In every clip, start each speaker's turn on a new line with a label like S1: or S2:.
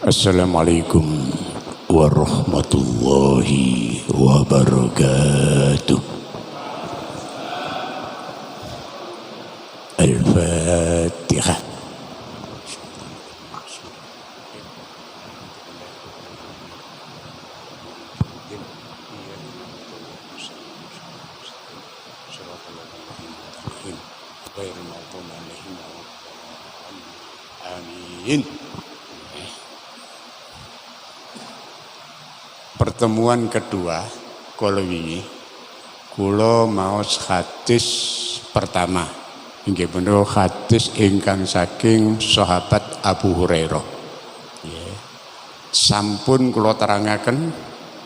S1: Assalamualaikum warahmatullahi wabarakatuh. Al-Fatihah. Amin. Pertemuan kedua kula wingi kula maos hadis pertama inggih punika hadis ingkang saking sahabat Abu Hurairah. Sampun kula terangaken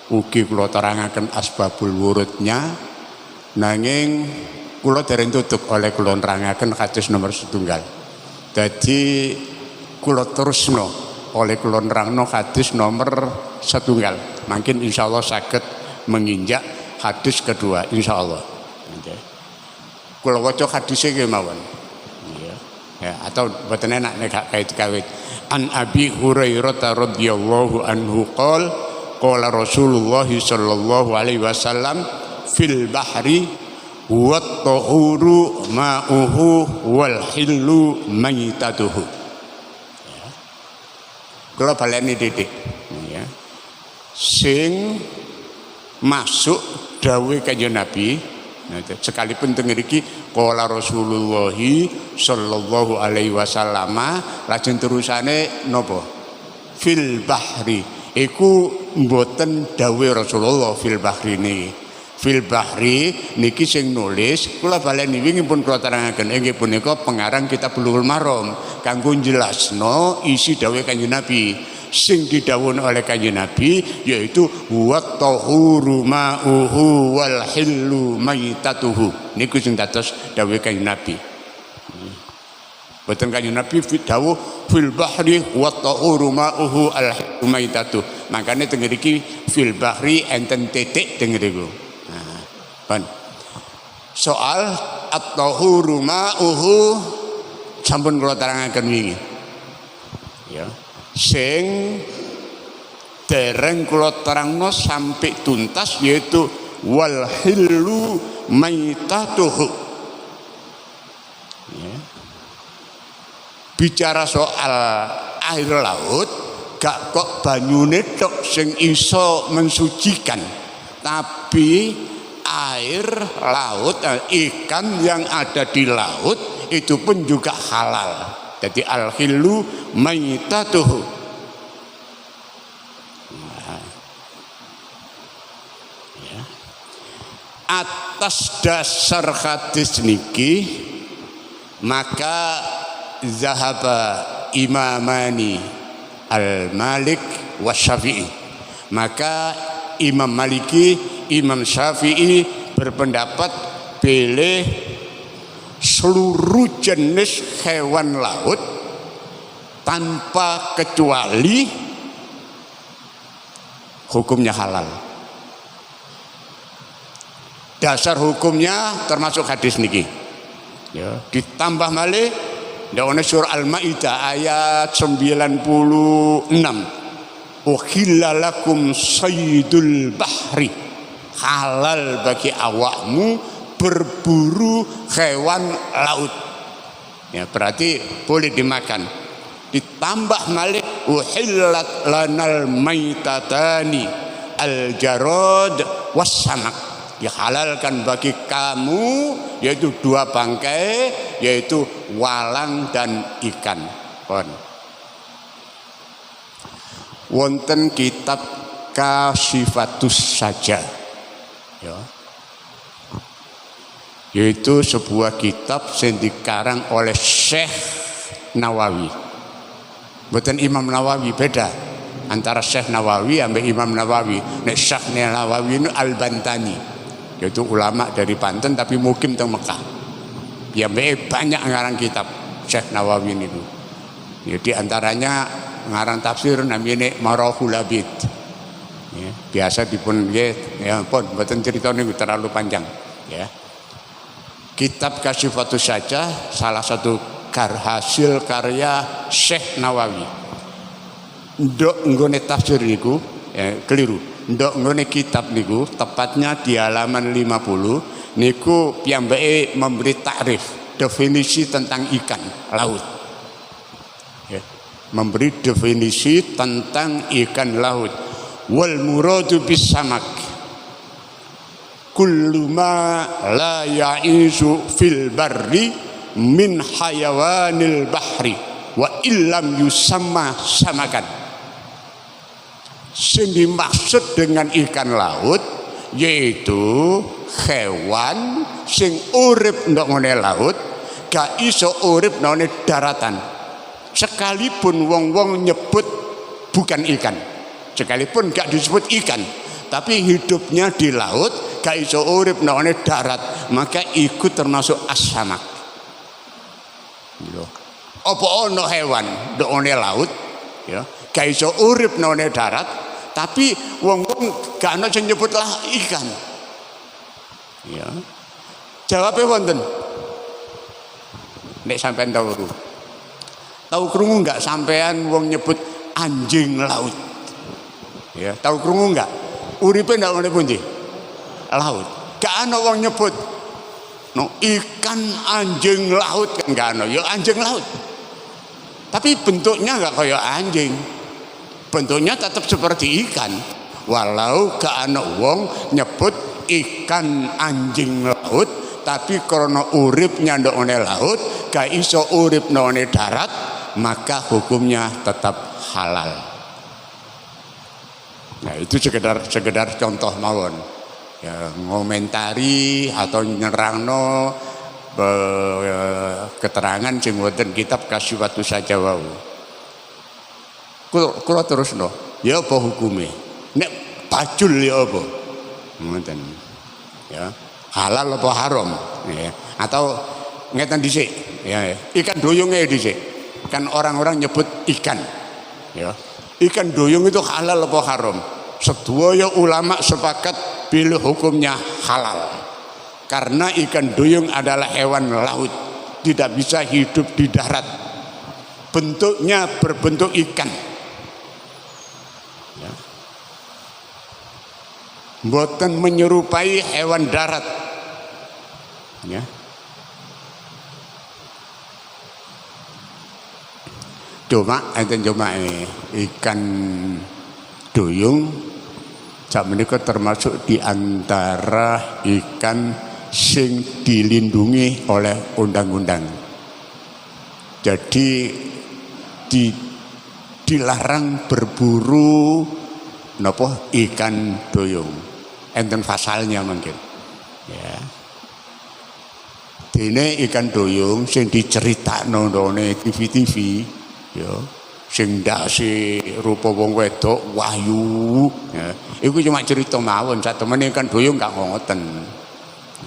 S1: ugi kula terangaken asbabul wurudnya, nanging kula dereng tutup oleh kula nerangaken hadis nomor setunggal. Dadi kula terusno oleh kula nerangno hadis nomor setunggal. Mungkin insyaallah saged menginjak hadis kedua insyaallah. Kula waca hadise nggih mawon. Ya, atau boten enak nek kait-kait. An Abi Hurairah radhiyallahu anhu qala Rasulullah sallallahu alaihi wasallam fil bahri wa tahuru ma'uhu wal hillu maitatuhu. Kula baleni titik. Sing masuk dawuh Kanjeng Nabi, sekalipun teng mriki qala Rasulullah sallallahu alaihi wasallam, lajeng terusane napa? Fil bahri. Iku mboten dawuh Rasulullah fil bahri niki. Fil bahri niki sing nulis kula baleni wingi pun kula terangaken inggih punika pengarang kitab Bulughul Maram kanggo jelasno isi dawuh Kanjeng Nabi. Sing didhawuhi oleh Kanjeng Nabi yaitu wa tahuru ma'uhu wal hillu maitatuhu. Niku sing dados dawuh Kanjeng Nabi. Boten Kanjeng Nabi dawuh fil bahri wa tahuru ma'uhu al hillu maitatuh. Makane teng mriki fil bahri enten titik teng mriku. Nah, soal at-tahuru ma'uhu sampun kula terangaken wingi. Ya. Sing dereng kula terangno sampai tuntas yaitu wal hillu maitatuhu. Ya. Bicara soal air laut gak kok banyune tok sing iso mensucikan, tapi air laut ikan yang ada di laut itu pun juga halal. Jadi al-hillu maitatuhu. Nah, ya. Atas dasar hadis niki maka zahaba imamani al-Malik wa Syafi'i. Maka Imam Maliki, Imam Syafi'i berpendapat pilih seluruh jenis hewan laut tanpa kecuali hukumnya halal. Dasar hukumnya termasuk hadis niki. Ya, ditambah malih dawane surah Al-Maidah ayat 96. Uhilla lakum saydul bahri. Halal bagi awakmu berburu hewan laut. Ya, berarti boleh dimakan. Ditambah malik uhillat lanal maitatani al-jarad wassamak. Dihalalkan bagi kamu yaitu dua bangkai, yaitu walang dan ikan. Wonten kitab Kasyifatus Saja. Ya. Yaitu sebuah kitab yang dikarang oleh Syekh Nawawi. Bukan Imam Nawawi, beda antara Syekh Nawawi sampai Imam Nawawi. Nek Syekh Nawawi ini Al-Bantani, yaitu ulama dari Banten tapi mukim teng Mekah. Ya banyak ngarang kitab Syekh Nawawi ini. Jadi antaranya ngarang tafsir namanya Marahul Abid. Ya, biasa dipun ya pun mboten cerita niku terlalu panjang ya. Kitab Kasyifatus Saja salah satu hasil karya Syekh Nawawi. ndok nggone tafsir niku keliru. Ndok nggone kitab niku tepatnya di halaman 50 niku piyambake memberi takrif, definisi tentang ikan laut. Ya. Memberi definisi tentang ikan laut. Wal muradu bis samak kullu ma la ya'isu fil barri min hayawanil bahri wa illam yusamma samakan. Sing dimaksud dengan ikan laut yaitu hewan sing urip ndok ngene laut gak iso urip nang daratan. Sekalipun wong-wong nyebut bukan ikan, sekalipun gak disebut ikan, tapi hidupnya di laut gak iso urip nang darat, maka ikut termasuk as-samak. Apa ono hewan ndok ngene laut ya gak iso urip nang darat, tapi wong-wong gak ana sing nyebut lah ikan. Ya. Jawabe wonten. Nek sampean tahu krungu enggak sampean wong nyebut anjing laut? Ya, tahu krungu enggak? Uripe ndak ngene pundi? Laut. Gak ana wong nyebut no ikan anjing laut kan gak ana, ya anjing laut. Tapi bentuknya enggak kayak anjing. Bentuknya tetap seperti ikan. Walau gak ana wong nyebut ikan anjing laut, tapi karena uripnya ndok ngene laut, gak iso urip nang darat, maka hukumnya tetap halal. Nah, itu sekedar contoh mawon. Ya, ngomentari atau nyerangno keterangan sing wonten kitab Kasifatu saja wau. Kula terusno. Ya apa hukume? Nek bajul ya apa? Ngoten. Ya, halal apa haram? Ya. Atau ngeten dhisik, ya. Ikan doyonge dhisik. Kan orang-orang nyebut ikan. Ya. Ikan doyong itu halal apa haram? Sedaya ulama sepakat bila hukumnya halal. Karena ikan doyong adalah hewan laut, tidak bisa hidup di darat. Bentuknya berbentuk ikan. Ya. Mboten menyerupai hewan darat. Ya. Cuma ikan doyong sak menika termasuk di antara ikan sing dilindungi oleh undang-undang. Jadi dilarang berburu napa ikan doyong. Enten pasalnya mungkin. Ya. Dene ikan doyong sing diceritakno nang TV-TV ya, sing ndase rupa wong wedok wayu ya, iku cuma cerita mawon, sak temene kan doyong gak ngoten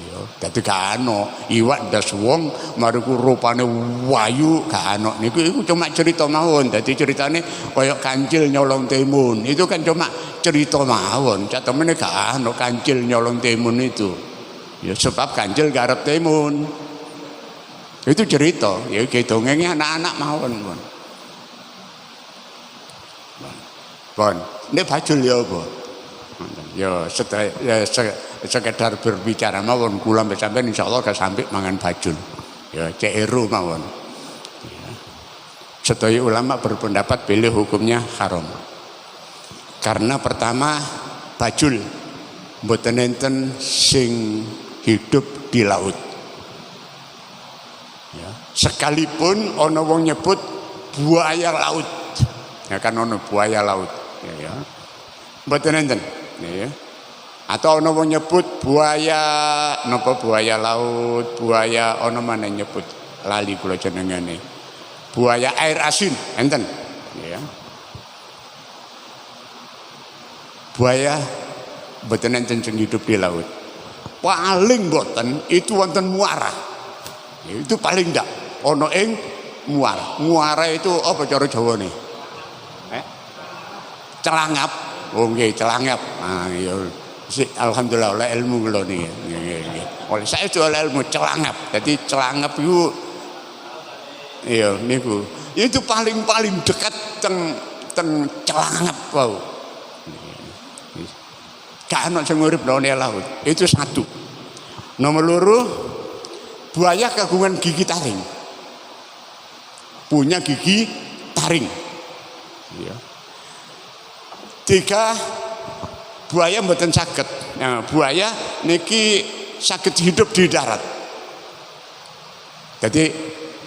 S1: ya. Dadi gak ana iwak ndas wong mariku rupane wayu gak ana niku, iku cuma cerita mawon. Dadi ceritane kaya kancil nyolong timun, itu kan cuma cerita mawon, sak temene gak ana kancil nyolong timun itu ya, sebab kancil gak arep timun. Itu cerita ya, kayak dongengnya anak-anak mawon. Pon, ini bajul ya apa? Ya sekedar berbicara mawon, kula sampeyan insyaallah gak sampai mangan bajul. Ya ceru mawon. Ya. Sedaya ulama berpendapat pilih hukumnya haram. Karena pertama bajul mboten enten sing hidup di laut. Ya. Sekalipun ana wong nyebut buaya laut. Ya kan ana buaya laut. Ya. Mboten enten. Ya. Atau ana wong nyebut buaya napa buaya laut, buaya ana mana nyebut lali kula jenengane. Buaya air asin enten. Ya. Buaya mboten enten sing hidup di laut. Paling mboten itu wonten muara. Ya, itu paling ndak ana ing muara. Muara itu apa cara Jawane? Celangap. Oh nggih, celangap. Ah ya alhamdulillah oleh ilmu kula niki. Nggih. Oleh saya oleh ilmu celangap. Jadi celangap itu iya niku. Itu paling dekat teng ten celangap wau. Gak ana sing urip nang laut. Itu satu. Nomor loro, buaya kagungan gigi taring. Punya gigi taring. Ya. Tiga, buaya mboten saged. Nah, buaya niki saged hidup di darat. Jadi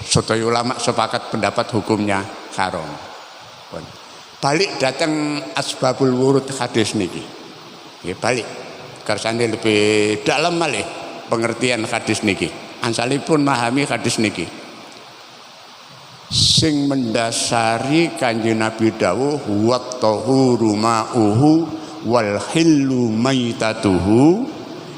S1: sedaya ulama sepakat pendapat hukumnya haram. Balik datang asbabul wurud hadis niki. Ya balik. Kersane lebih dalam malih pengertian hadis niki. Ansalipun memahami hadis niki. Sing mendasari Kanjeng Nabi dawuh wa tahuru ma'uhu wal hillu maitatuhu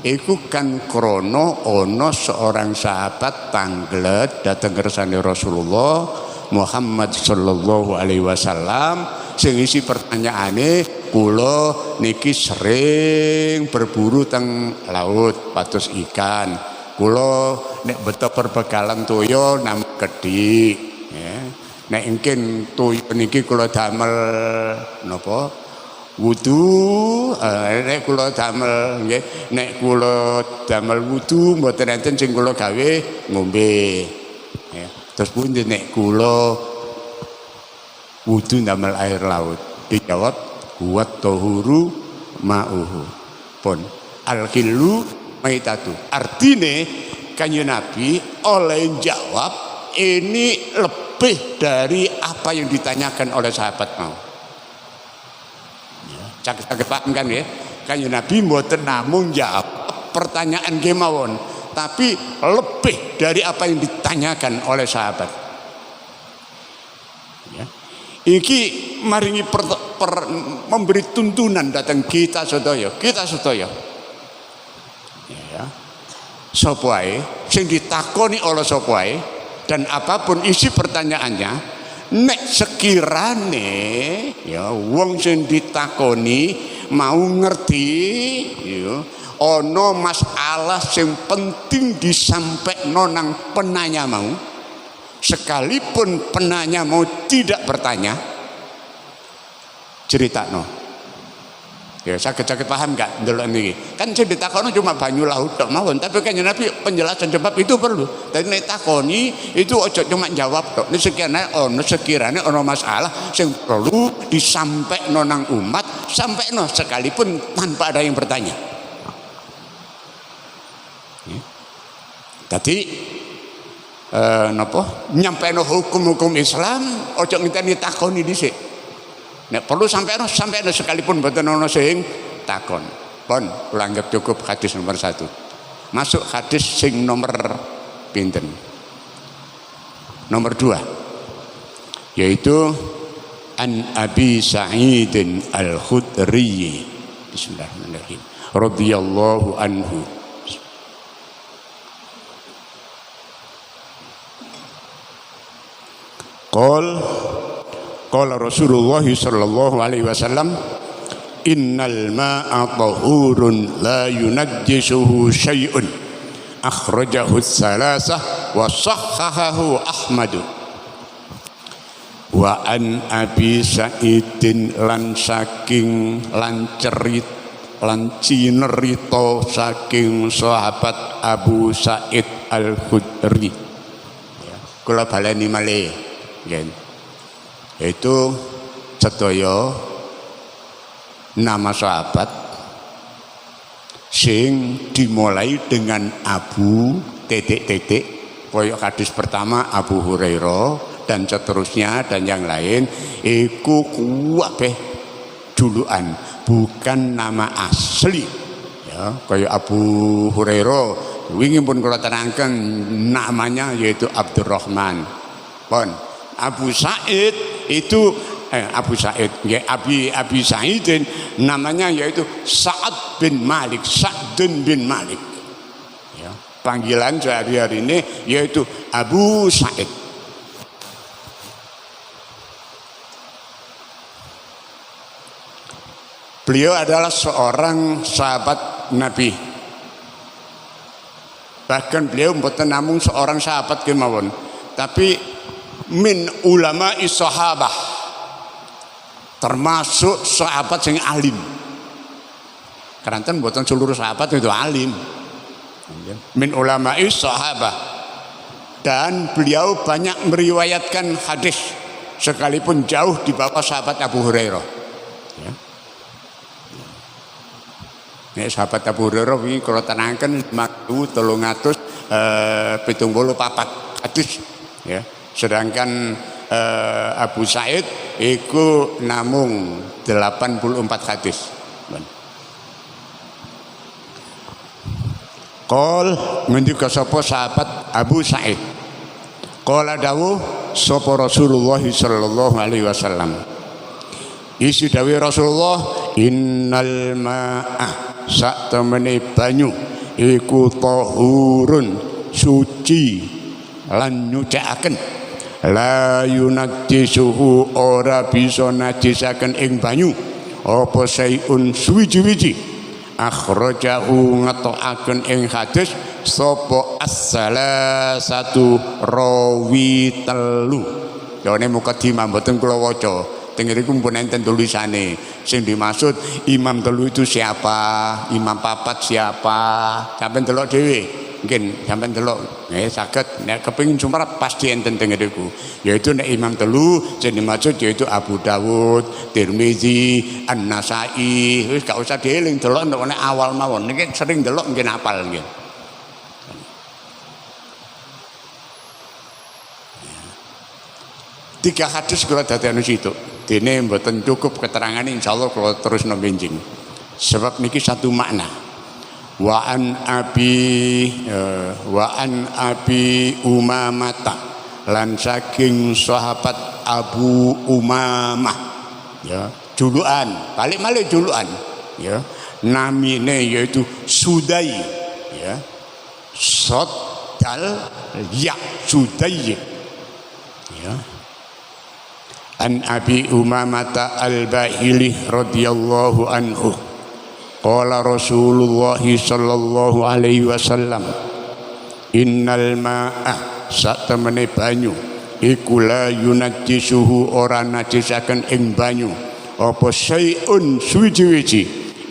S1: iku kan krono ana seorang sahabat tanglet dateng kersane Rasulullah Muhammad sallallahu alaihi wasallam sing isi pertanyaane kula niki sering berburu teng laut patus ikan kula nek beto perbekalan toya nam kedik ya. Nek engkin toya niki kula damel napa wudu nek kula damel nggih nek kula damel wudu mboten enten sing kula gawe ngombe ya. Terus pundi nek kula wudu damel air laut dijawab kuat tohuru ma'uhu pun al-khillu maitatu artine Kanjeng Nabi oleh jawab ini lebih dari apa yang ditanyakan oleh sahabat mau sakit paham kan ya Kanjeng Nabi mboten namung jawab pertanyaan kemawon tapi lebih dari apa yang ditanyakan oleh sahabat ya. Iki maringi memberi tuntunan datang kita sedaya ya. Sapa ae sing ditakoni oleh sapa ae dan apapun isi pertanyaannya nek sekirane ya wong sing ditakoni mau ngerti ya ana masalah sing penting disampaikno nang penanya mau sekalipun penanya mau tidak bertanya critakno ya sakit paham gak ndelok niki kan sing ditakoni cuma banyu laut tok mawon tapi kan Nabi penjelasan sebab itu perlu dadi nek takoni itu ojo cuma jawab tok nek sekiranya ana masalah sing perlu disampaikno nang umat sampaikno sekalipun tanpa ada yang bertanya tadi napa nyampaikno hukum-hukum Islam ojo ngenteni takoni dhisik nek perlu sampaikno sekalipun mboten ana sing takon pun kula anggap cukup hadis nomor 1 masuk hadis sing nomor pinten nomor 2 yaitu an Abi Sa'idin Al-Khudri bismillahirrahmanirrahim radhiyallahu anhu Qala Rasulullah sallallahu alaihi wasallam innal ma'a tahurun la yunajjisuhu syai'un akhrajahu ats-tsalatsah wa sahhahahu Ahmad wa an Abi Sa'idin lan saking lan cinerita saking sahabat Abu Sa'id Al-Khudri kula baleni malih nggih itu sedaya nama sahabat sing dimulai dengan Abu titik-titik koyok hadis pertama Abu Hurairah dan seterusnya dan yang lain iku kabeh julukan bukan nama asli ya koyok Abu Hurairah wingi pun kula terangkan namanya yaitu Abdurrahman pun Abu Sa'id itu Abu Sa'id ya Abi Sa'idin namanya yaitu Sa'ad bin Malik Sa'dun bin Malik ya panggilan sehari-hari ini yaitu Abu Sa'id beliau adalah seorang sahabat Nabi bahkan beliau mboten namung seorang sahabat kemawon tapi min ulama sahabah termasuk sahabat yang alim. Keranten buatan seluruh sahabat itu alim. Min ulama'i sahabah. Dan beliau banyak meriwayatkan hadis sekalipun jauh di bawah sahabat Abu Hurairah. Ya. Nek sahabat Abu Hurairah ini kalau tenangkan 374 hadis. Ya. Sedangkan Abu Sa'id itu namung 84 hadis. Qol ngendika sapa sahabat Abu Sa'id. Qala dawuh sapa Rasulullah sallallahu alaihi wasallam. Isi dawuh Rasulullah, innal ma'a sak temene banyu iku tahurun suci lan nyucikaken, la yunajjisuhu ora bisa najisaken ing banyu apa sayun suwi-wiji. Akhrajahu ngetokaken ing hadis sapa as-salasatu rawi telu. Jane mukadimah mboten kula waca. Teng mriku pun enten tulisane. Sing dimaksud imam telu itu siapa? Imam papat siapa? Sampeyan delok dhewe. Mungkin sampeyan delok nggih saged nek kepengin sumpah pasti enten teng mriku. Yaitu nek imam telu sing dimaksud yaitu Abu Dawud, Tirmizi, An-Nasai. Wis gak usah dieling delok nek awal mawon. Niki sering delok nggih hafal nggih. Tiga hadis kula dadekno situ. Dene mboten cukup keterangane insyaallah kula terus benjing. Sebab niki satu makna. Wa an abi Umamah lan saking sahabat Abu Umamah. Ya, julukan, balik malih julukan. Ya, namine yaitu Sudai. Ya. Sod dal ya Sudai. Ya. An Abi Umamah al-Bahili radhiyallahu anhu. Qala Rasulullah sallallahu alaihi wasallam, innal ma'a satemene banyu iku la yunajjisuhu ora najisaken ing banyu apa syai'un suwi-wiji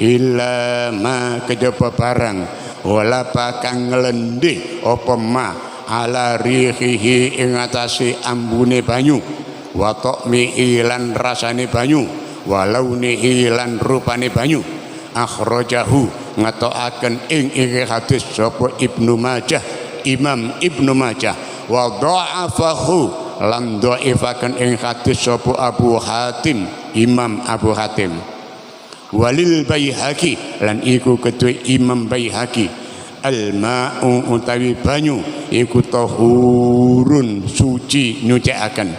S1: illa ma kejaba barang wala pakang nglendhe apa ma ala rihihi ing atase ambune banyu wa ta'mihi lan rasane banyu walaunihi lan rupane banyu. Akhrajahu ngatokaken ing hadis sapa Ibnu Majah, Imam Ibnu Majah, wa dha'afahu lan dhaifaken ing hadis sapa Abu Hatim, Imam Abu Hatim. Walil Baihaqi lan iku kedue Imam Baihaqi, al-ma'u utawi banyu iku tahurun suci nyucikaken,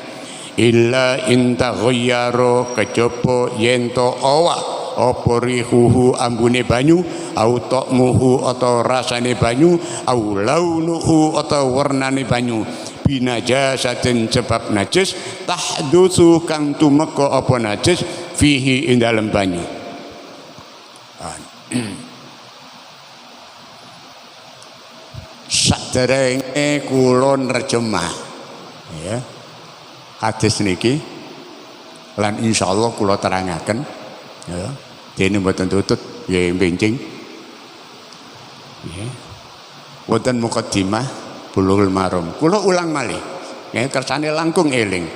S1: illa intaghayyara kejaba yen to awa apa rihuhu ambune banyu au ta'muhu atau rasane banyu au launuhu atau warnane banyu binajasatin sebab najis tahdutsu kang tumeka apa najis fihi ing dalem banyu. Saderenge kula nerjemah ya hadis niki lan insyaallah kula terangaken ya. Dene mboten tutut nggih benjing. Nggih. Wonten mukadimah Bulughul Maram. Kula ulang malih. Nggih kersane langkung eling.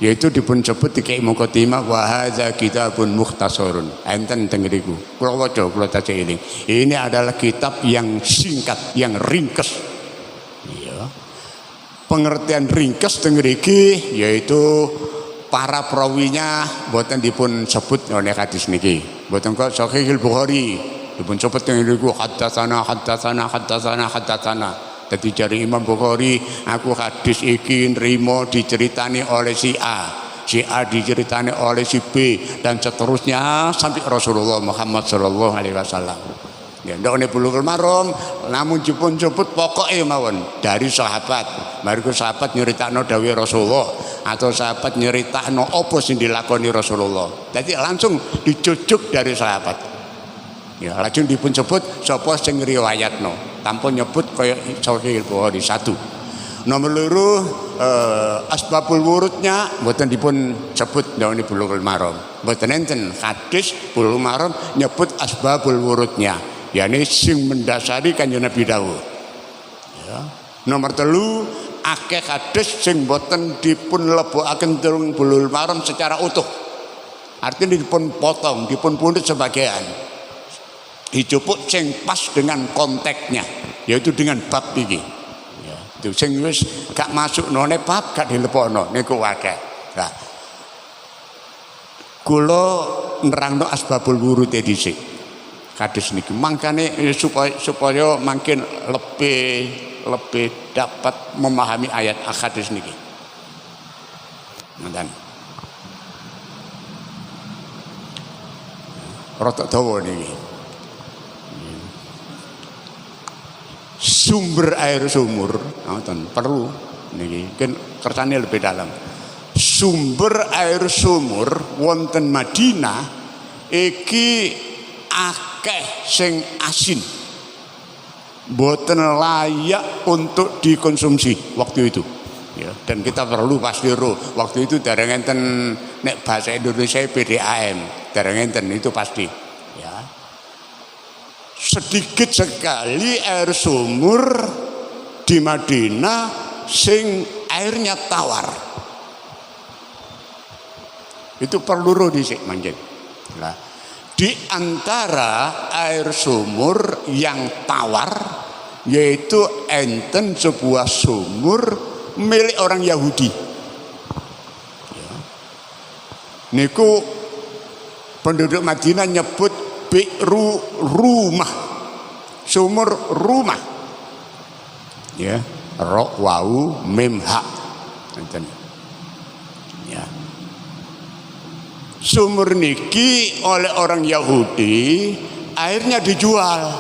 S1: Yaitu dipun sebut dikek mukadimah wa hadza kitabun mukhtasarun. Enten teng mriku. Kula waca kula taca eling. Ini adalah kitab yang singkat, yang ringkes. Ya. Pengertian ringkes teng mriki yaitu para perawinya boten dipun sebut oleh hadis niki. Boten kok Sahihul Bukhari dipun sebut niku haddatsana. Dadi jari Imam Bukhari, aku hadis iki nrimo diceritani oleh si A diceritani oleh si B dan seterusnya sampai Rasulullah Muhammad sallallahu alaihi wasallam. Ya ndokne Bulughul Maram namun dipun sebut pokoke mawon dari sahabat. Mariku sahabat nyeritakno dawuh Rasulullah atau sahabat nyeritakno apa sing dilakoni Rasulullah. Jadi langsung dicucuk dari sahabat. Ya, lajeng dipun sebut sapa sing riwayatno tanpa nyebut kaya Sahih Bukhari satu. Nomor loro asbabul wurudnya mboten dipun sebut dawane Bulughul Maram. Mboten enten hadis Bulughul Maram nyebut asbabul wurudnya, yakni sing mendasari Kanjeng Nabi dawuh. Ya. Nomor telu akeh hadis sing mboten dipun lebokaken teng Bulughul Maram secara utuh. Artinya dipun potong, dipun pundhut sebagian. Dijupuk sing pas dengan konteksnya, yaitu dengan bab iki. Sing wis gak masuk none bab gak dilepokno niku akeh. Nah, kula nerangno asbabul wurud dhisik. Kados niki mangkane supaya makin lebih dapat memahami ayat hadis niki. Ngoten. Rada dawa niki. Sumber air sumur perlu niki kan kersane lebih dalam. Sumber air sumur wonten Madinah iki akeh sing asin, boten layak untuk dikonsumsi waktu itu ya. Dan kita perlu pasti roh waktu itu dereng enten nek bahasa Indonesia PDAM dereng enten itu pasti ya. Sedikit sekali air sumur di Madinah sing airnya tawar. Itu perlu roh dhisik manjen. Nah, di antara air sumur yang tawar yaitu enten sebuah sumur milik orang Yahudi. Ya. Niku penduduk Madinah nyebut bi'ru rumah, sumur rumah ya, ro wau mim ha ya. Sumur niki oleh orang Yahudi airnya dijual,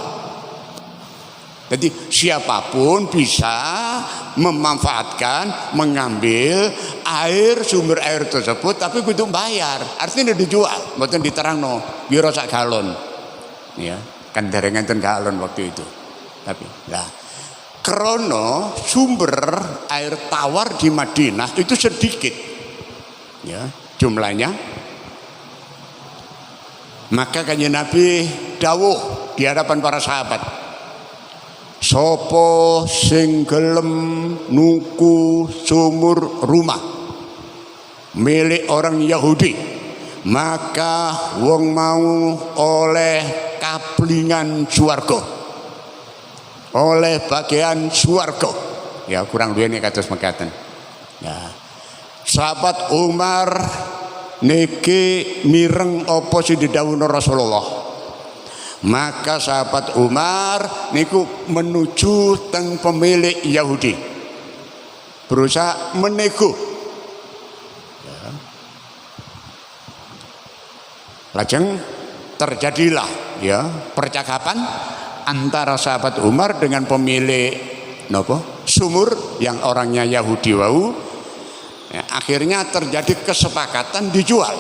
S1: jadi siapapun bisa memanfaatkan mengambil air sumber air tersebut, tapi kudu bayar, artinya dijual, mboten diterangno biro sak galon ya, kan dereng enten galon waktu itu. Tapi lah krono sumber air tawar di Madinah itu sedikit ya jumlahnya, maka Kanjeng Nabi dawuh di hadapan para sahabat, sopo sing gelem nuku sumur rumah milik orang Yahudi, maka wong mau oleh kablingan swarga, oleh bagian swarga ya, kurang luwih kados mekaten ya. Sahabat Umar niki mireng apa sing didhawuhna Rasulullah, maka sahabat Umar niku menuju teng pemilik Yahudi, berusaha menego ya. Lajeng terjadilah ya percakapan antara sahabat Umar dengan pemilik nopo sumur yang orangnya Yahudi wau ya, akhirnya terjadi kesepakatan dijual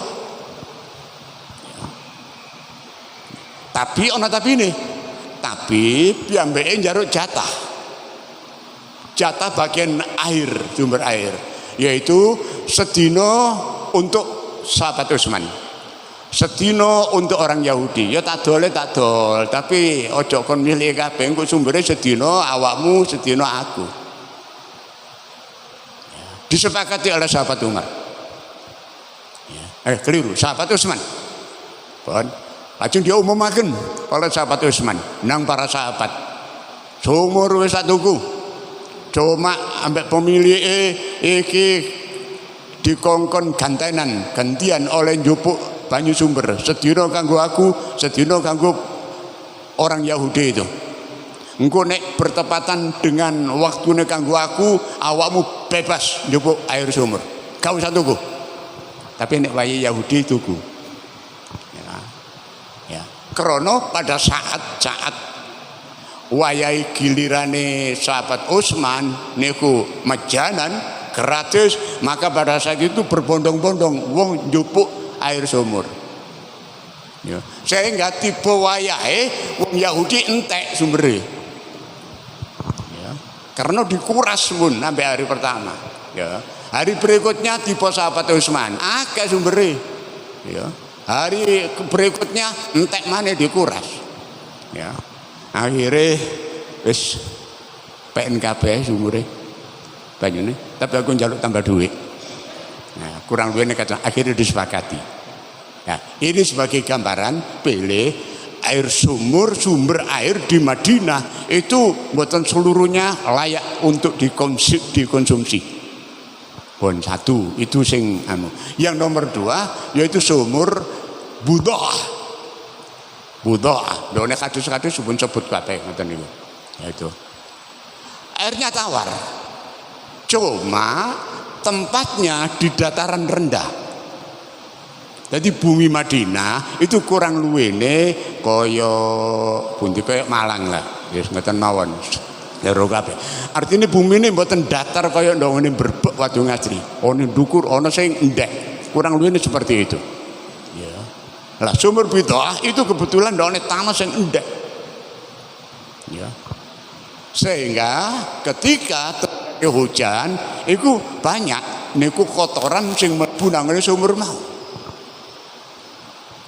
S1: ya. Tapi ono tapi ini, tapi piyambake njaruk jatah bagian air, sumber air, yaitu sedino untuk sahabat Utsman, sedino untuk orang Yahudi. Ya tak dol, tapi ojo kon milih kabeh, engko sumbere sedino awakmu, sedino aku. Disepakati oleh sahabat Umar. Keliru, sahabat Utsman. Pun lajeng dia umumaken oleh sahabat Utsman nang para sahabat. Sumur wis tak tuku. Cuma ambek pemilik iki dikongkon gantian oleh njupuk banyu sumber. Sedina kanggo aku, sedina kanggo orang Yahudi itu. Engko nek bertepatan dengan waktune kanggo aku, awakmu bebas njupuk air sumur. Gak usah tuku. Tapi nek wayahe Yahudi tuku. Ya. Krono pada saat wayahe gilirane sahabat Utsman niku mejanan gratis, maka pada saat itu berbondong-bondong wong njupuk air sumur. Ya. Sehingga tipe wayahe wong Yahudi entek sumbere. Ya. karena dikuras pun sampai hari pertama. Ya. Hari berikutnya tipe sahabat Utsman, akeh sumbere. Ya. Hari berikutnya entek maneh dikuras. Ya. Akhirnya wis PNKB sumbere banyune, tapi aku njaluk tambah duit. Nah, kurang duitnya kata akhirnya disepakati. Nah, ini sebagai gambaran pilih air sumber air di Madinah itu buatan seluruhnya layak untuk dikonsumsi. Pon satu itu sing anu. Yang nomor dua yaitu sumur Budoah. Done kadus-kadus pun sebut kabeh ngoten niku. Yaitu airnya tawar. Cuma tempatnya di dataran rendah. Jadi bumi Madinah itu kurang luwene kaya pundi kaya Malang lah. Wis ngoten mawon. Lero kabeh. Artine bumine mboten datar kaya ndongone Brebek Watu Ngajri. Ono ndukur, ono sing endek. Kurang luwene seperti itu. Ya. Lah sumur Bidah itu kebetulan ndongone tanah sing endek. Ya. Sehingga ketika terjadi hujan, itu banyak niku kotoran sing mlebu nang sumur mau.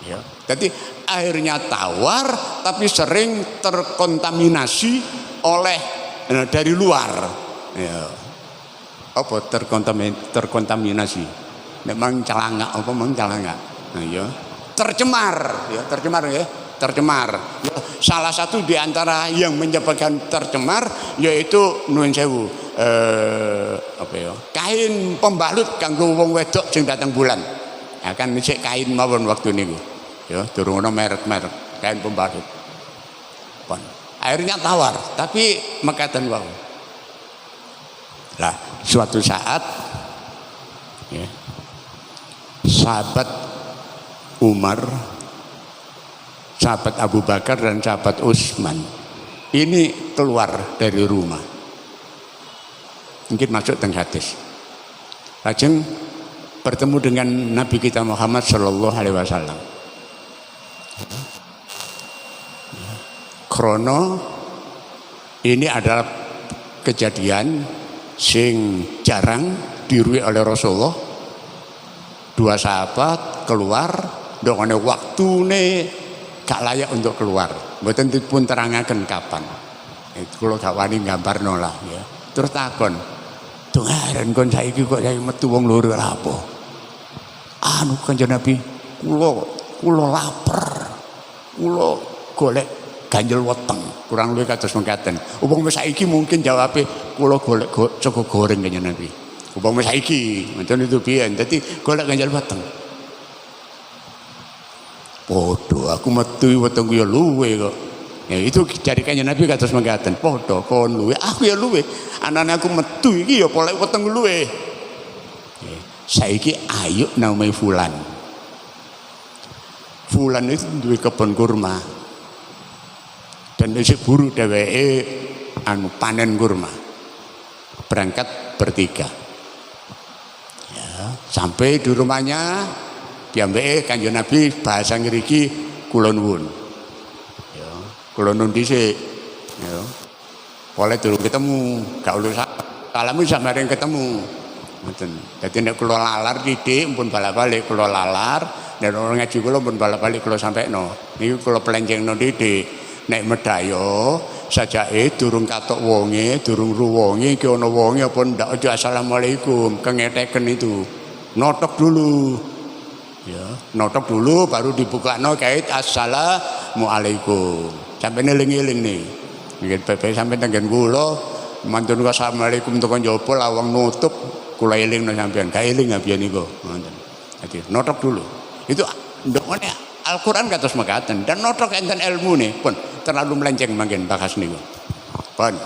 S1: Ya. Jadi airnya tawar tapi sering terkontaminasi oleh dari luar. Ya. Apa terkontaminasi? Memang celanga apa memang celanga. Nah, ya. Tercemar ya. Ya. Salah satu di antara yang menyebabkan tercemar yaitu nuwun sewu apa ya? Kain pembalut kanggo wong wedok sing datang bulan. Ya kan sik kain mawon waktu niku. Ya, durung ana merek-merek kain pembalut. Pon. Airnya tawar, tapi mekaten wae. Lah, suatu saat ya, sahabat Umar, sahabat Abu Bakar dan sahabat Utsman ini keluar dari rumah. Mungkin masuk teng hadis. Lajeng bertemu dengan Nabi kita Muhammad sallallahu alaihi wasallam. Krono ini adalah kejadian sing jarang dirui oleh Rasulullah. Dua sahabat keluar dongane waktune gak layak untuk keluar. Mboten dipun terangaken kapan. Itu kula gak wani gambarno lah ya. Terus takon, "Dongaren kon saiki kok saiki metu wong loro lha apa?" Anu Kanjeng Nabi, kula lapar. Kula golek ganjel weteng, kurang luwih kados mengkaten. Upama saiki mungkin jawabe kula golek sego goreng Kanjeng Nabi. Upama saiki, ngoten itu piye? Dadi golek ganjel weteng. Padha aku metu wetengku ya luwe kok. Ya itu dari Kanjeng Nabi kados mengkaten. Padha kon luwe, aku ya luwe. Anane aku metu iki ya polek weteng luwe. Saiki ayo namai Fulan. Fulan itu duwe kebon kurma. Dan isih buru dheweke panen kurma. Berangkat bertiga. Ya, sampai di rumahnya piyambake Kanjeng Nabi bahasa ngriki kula nuwun. Ya, kula nuwun dhisik. Ya. Oleh durung ketemu, gak usah salamu sampeyan ketemu. Ngoten. Dadi nek kula lalar titik pun balik-balik kula lalar, nek ora ngaji kula pun balik-balik kula sampekno. Niki kula plencengno titik. Nek medaya sajake durung katok wonge, durung ruwonge iki ana wonge apa ndak aja assalamualaikum, kengeteken itu. Notok dulu. Ya, notok dulu baru dibukakno kait assalamualaikum. Sampeyan eling-eling nih. Nggih pepe sampeyan tenggen kula mantun assalamualaikum tekan njaba lawang nutup kula elingno sampeyan. Ka eling ngabiyen niku. Ngoten. Dadi notok dulu. Itu ndokane Al-Quran kados mekaten dan notok enten ilmu nih pun terlalu melenceng mungkin bahas niku. Pun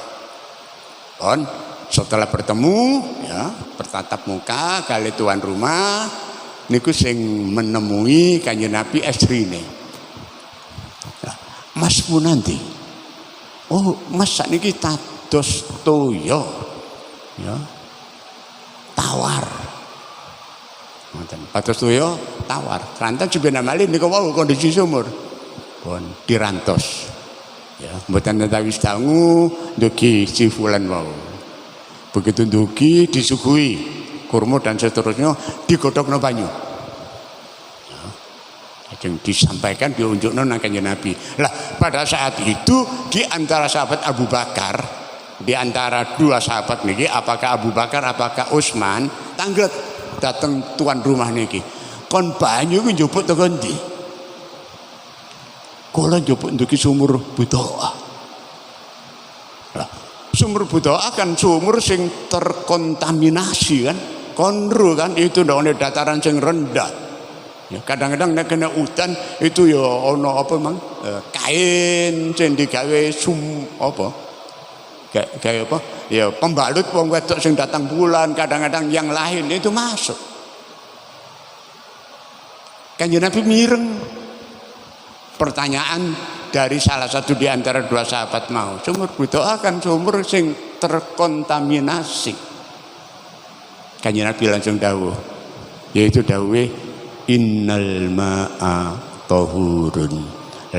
S1: setelah bertemu ya bertatap muka kali tuan rumah niku sing menemui Kanjeng Nabi istrine. Ya, Mas Punanti. Oh, Mas sakniki tados toya. Ya. Tawar. Ngoten. Pados toya tawar. Ranten jebena malih niku wau kondisi sumur. Pun dirantos. Ya, mboten tawis dangu ndugi si Fulan wau. Begitu dugi disuguhi kurma dan seterusnya, digodhogno banyu. Yang disampaikan diunjukno nang Kanjeng Nabi. Lah pada saat itu di antara sahabat Abu Bakar, di antara dua sahabat niki, apakah Abu Bakar apakah Utsman, tanglet dateng tuan rumah niki. Kon banyu ku njupuk teko ndi? Kula njupuk ndugi sumur Budoa. Lah sumur Budoa kan sumur sing terkontaminasi kan, konru kan, itu ndone dataran sing rendah. Ya, kadang-kadang nek kena udan itu ya ono apa mang kain sing digawe apa kayak apa ya pembalut wong wedok sing datang bulan, kadang-kadang yang lain itu masuk. Kanjeng Nabi mireng. Pertanyaan dari salah satu di antara dua sahabat mau, sumur Budoa kan sumur sing terkontaminasi. Kanjeng Nabi langsung dawuh, yaitu dawuhe innal ma'a tahurun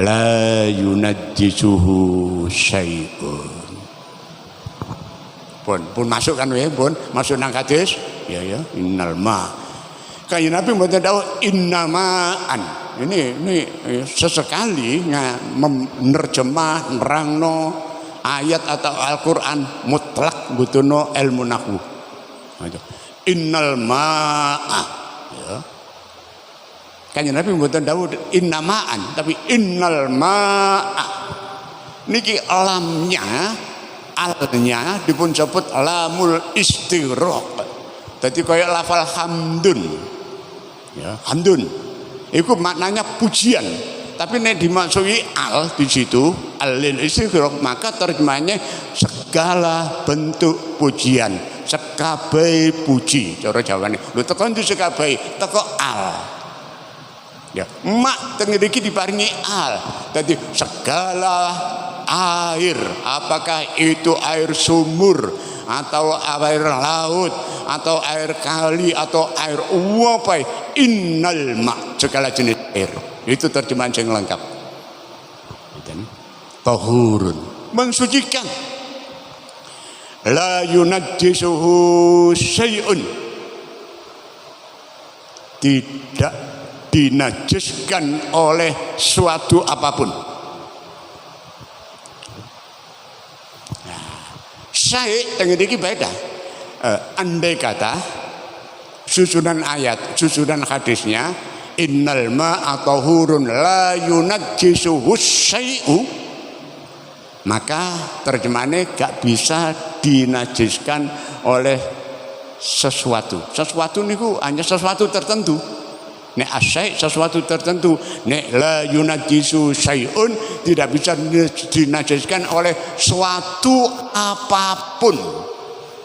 S1: la yunajjisuhu syai'un. Pun masuk kan ya, pun masuk nang hadis. Ya innal ma. Kanjeng Nabi mboten dawuh innama'an. Ini sesekali menerjemah nerangno ayat atau Al-Qur'an mutlak butuhno ilmu nahwu. Innal ma'a. Ya. Kanjeng Nabi mboten dawuh innama'an, tapi innal ma'a. Niki alnya dipun sebut lamul istighraq. Dadi kaya lafal hamdun. Ya, hamdun. Itu maknanya pujian. Tapi nek dimasuki al di situ, al-lil istighraq, maka terjemahnya segala bentuk pujian, sekabehi puji cara Jawane. Lho teko ndi sekabehi? Teko al. Ya, mak teng mriki diparingi al. Dadi segala air, apakah itu air sumur atau air laut atau air kali atau air uapai, innal ma, segala jenis air. Itu terjemahan yang lengkap. Tahurun, mensucikan. La yunajjisuhu syai'un, tidak dinajiskan oleh suatu apapun. Syai' dengan ini beda. Andai kata susunan ayat, susunan hadisnya innal ma'a tahurun la yunajjisuhu syai'u, maka terjemahannya gak bisa dinajiskan oleh sesuatu. Sesuatu niku hanya sesuatu tertentu. Nek asyai' sesuatu tertentu, nek la yunajjisu syai'un tidak bisa dinajiskan oleh suatu apapun.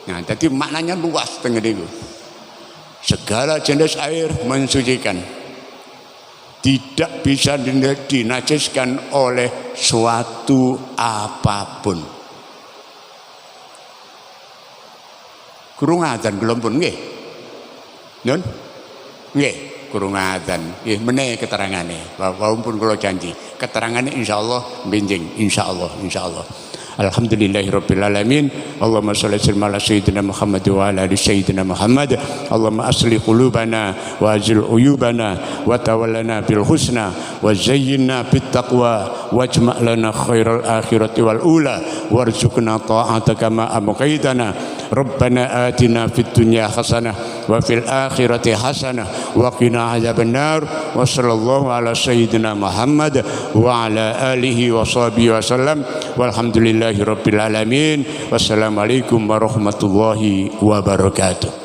S1: Nah, jadi maknanya luas dengan itu. Segala jenis air mensucikan, tidak bisa dinajiskan oleh suatu apapun. Kurung adzan belum pun nggih. Nun? Nggih. Kurung adzan, meneh keterangane. Walaupun kula janji, keterangane insyaallah benjing, insyaallah. Alhamdulillahirabbil alamin. Allahumma shalli ala sayyidina Muhammad wa ala ali sayyidina Muhammad. Allahumma aslih qulubana wa azil uyubana wa tawallana bil husna wa zayyinna bit taqwa wajma' lana khairal akhirati wal ula warzuqna ta'ataka ma amqaitana. Rabbana atina fid dunya hasanah wa fil akhirati hasanah wa qina adzabannar. Wa sallallahu ala sayyidina Muhammad wa ala alihi wa sahbihi wasallam. Walhamdulillahi rabbil alamin. Wassalamualaikum warahmatullahi wabarakatuh.